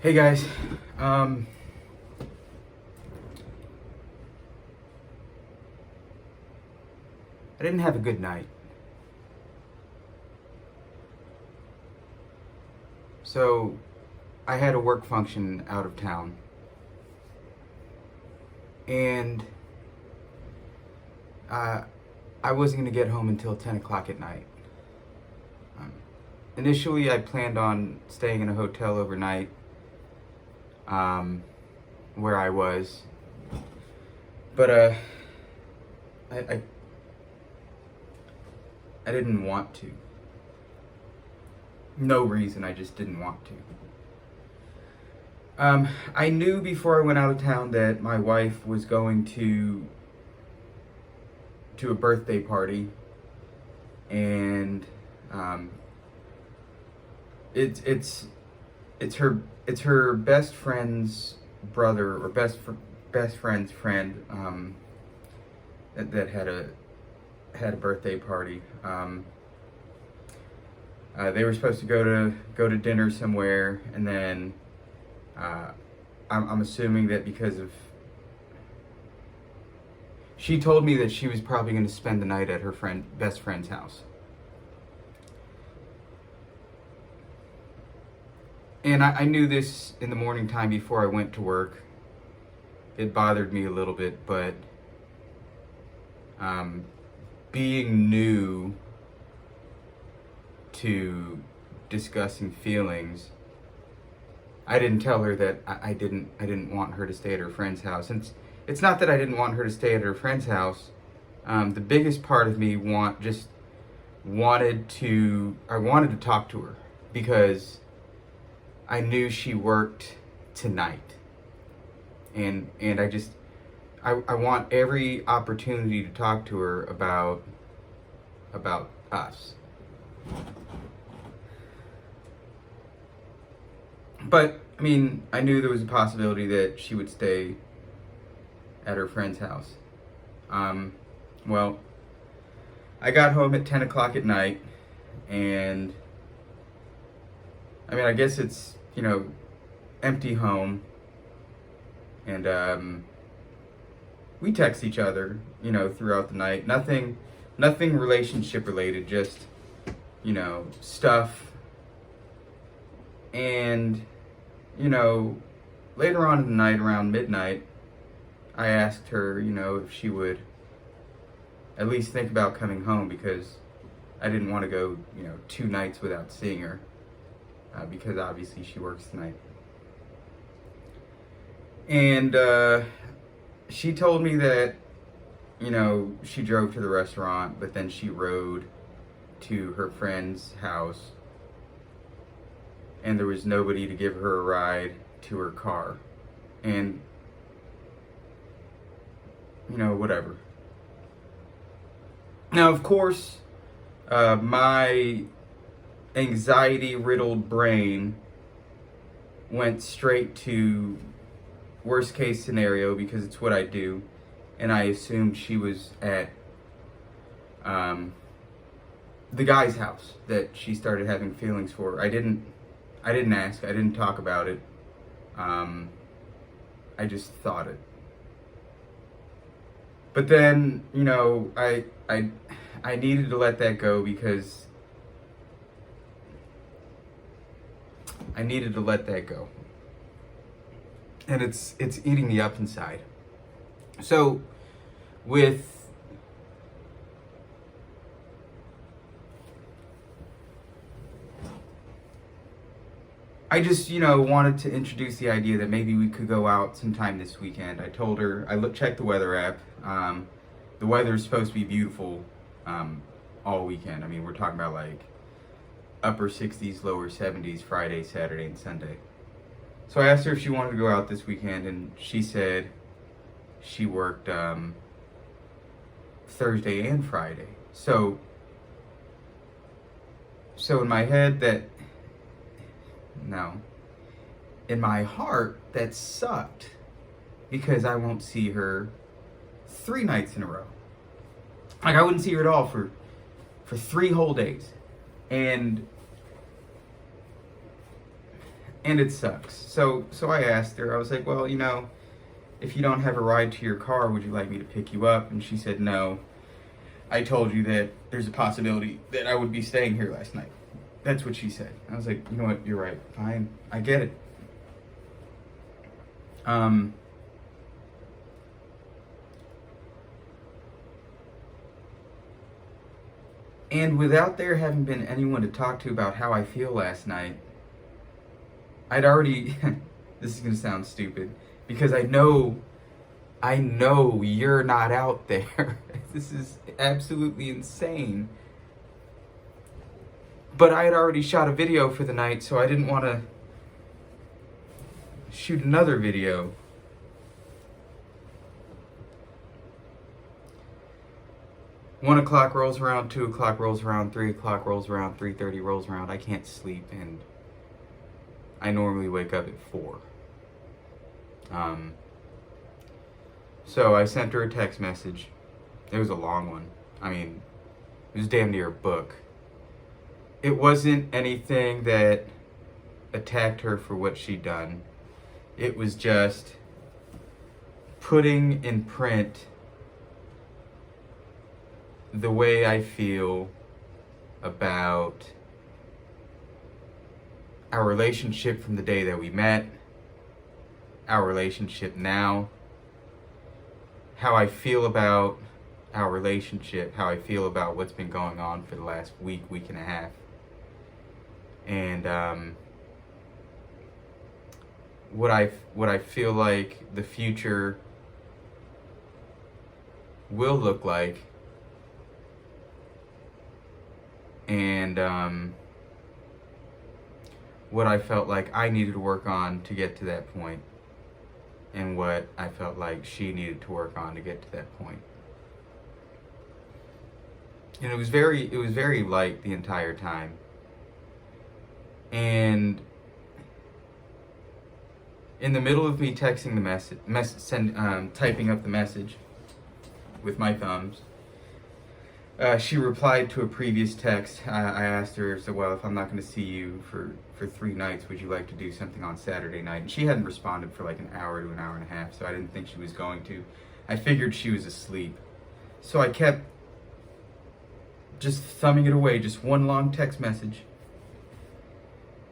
Hey guys, um, I didn't have a good night. So, I had a work function out of town, and uh, I wasn't going to get home until 10 o'clock at night. Um, Initially, I planned on staying in a hotel overnight um, where I was, but I, I, I didn't want to. No reason, I just didn't want to. I knew before I went out of town that my wife was going to a birthday party, and um, it's her best friend's brother or best friend's friend that had a birthday party. They were supposed to go to dinner somewhere, and then I'm assuming that because of she told me that she was probably going to spend the night at her best friend's house. And I knew this in the morning time before I went to work. It bothered me a little bit, but being new to discussing feelings, I didn't tell her that I didn't want her to stay at her friend's house. And it's not that I didn't want her to stay at her friend's house. The biggest part of me wanted to talk to her because I knew she worked tonight, and I want every opportunity to talk to her about us. But I mean, I knew there was a possibility that she would stay at her friend's house. Well, I got home at 10 o'clock at night, and I mean, I guess it's, empty home, and we text each other, throughout the night. Nothing relationship related, just, stuff. And, later on in the night, around midnight, I asked her, if she would at least think about coming home because I didn't want to go, 2 nights without seeing her. Because obviously she works tonight. And she told me that, she drove to the restaurant, but then she rode to her friend's house, and there was nobody to give her a ride to her car. And, whatever. Now, of course, my anxiety-riddled brain went straight to worst case scenario because it's what I do, and I assumed she was at the guy's house that she started having feelings for. I didn't ask. I didn't talk about it. I just thought it. But then, I needed to let that go because I needed to let that go. And it's eating me up inside. So I just, wanted to introduce the idea that maybe we could go out sometime this weekend. I told her, checked the weather app. The weather is supposed to be beautiful all weekend. I mean, we're talking about like upper 60s, lower 70s, Friday, Saturday, and Sunday. So I asked her if she wanted to go out this weekend, and she said she worked Thursday and Friday. So in my head in my heart, that sucked because I won't see her 3 nights in a row. Like, I wouldn't see her at all for 3 whole days. And and it sucks. So I asked her, I was like, well, if you don't have a ride to your car, would you like me to pick you up? And she said, no. I told you that there's a possibility that I would be staying here last night. That's what she said. I was like, you know what, you're right. Fine. I get it. And without there having been anyone to talk to about how I feel last night, I'd already, this is going to sound stupid, because I know you're not out there. This is absolutely insane. But I had already shot a video for the night, so I didn't want to shoot another video. One o'clock rolls around, 2 o'clock rolls around, 3 o'clock rolls around, 3:30 rolls around. I can't sleep, and I normally wake up at 4. So I sent her a text message. It was a long one. I mean, it was damn near a book. It wasn't anything that attacked her for what she'd done. It was just putting in print the way I feel about our relationship from the day that we met, our relationship now, how I feel about our relationship, how I feel about what's been going on for the last week and a half. And what I feel like the future will look like, and what I felt like I needed to work on to get to that point, and what I felt like she needed to work on to get to that point. And it was very light the entire time. And in the middle of me texting the typing up the message with my thumbs, she replied to a previous text. I asked her, so, well, if I'm not going to see you for 3 nights, would you like to do something on Saturday night? And she hadn't responded for like an hour to an hour and a half, so I didn't think she was going to. I figured she was asleep. So I kept just thumbing it away, just one long text message.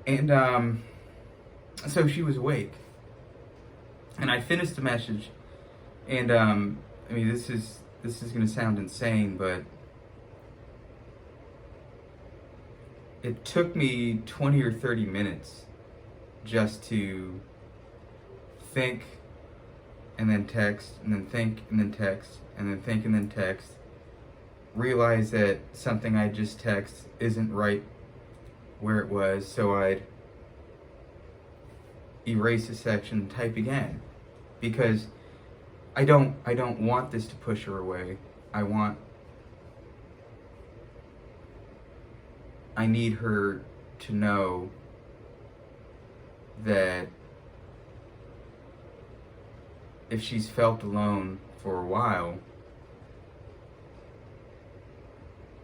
And so she was awake. And I finished the message, and I mean, this is going to sound insane, but it took me 20 or 30 minutes just to think and then text and then think and then text and then think and then text, realize that something I just texted isn't right where it was, so I'd erase a section, type again, because I don't want this to push her away. I need her to know that if she's felt alone for a while,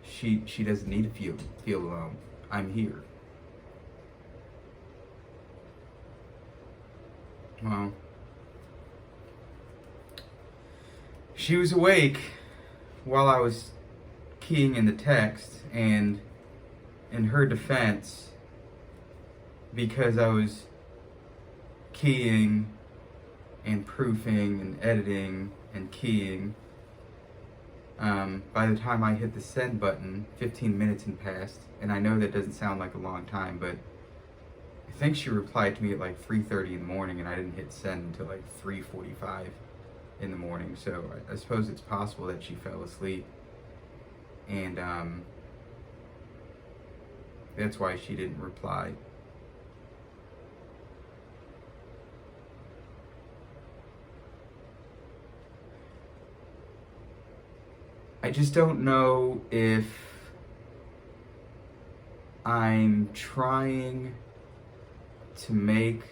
she doesn't need to feel alone. I'm here. Well, she was awake while I was keying in the text, and in her defense, because I was keying and proofing and editing and keying, by the time I hit the send button, 15 minutes had passed, and I know that doesn't sound like a long time, but I think she replied to me at like 3:30 in the morning, and I didn't hit send until like 3:45 in the morning. So I suppose it's possible that she fell asleep, and that's why she didn't reply. I just don't know if I'm trying to make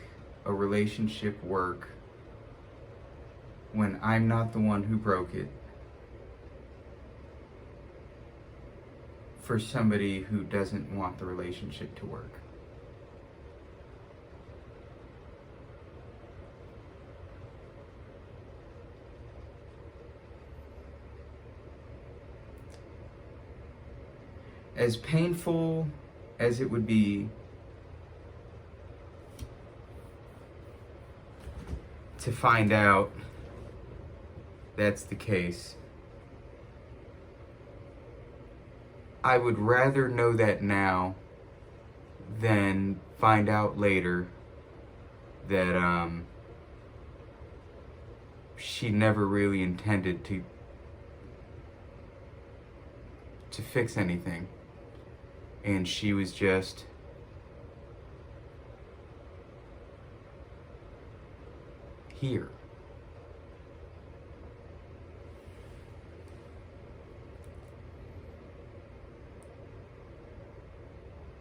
a relationship work when I'm not the one who broke it, for somebody who doesn't want the relationship to work. as painful as it would be to find out that's the case, I would rather know that now than find out later that she never really intended to fix anything, and she was just here.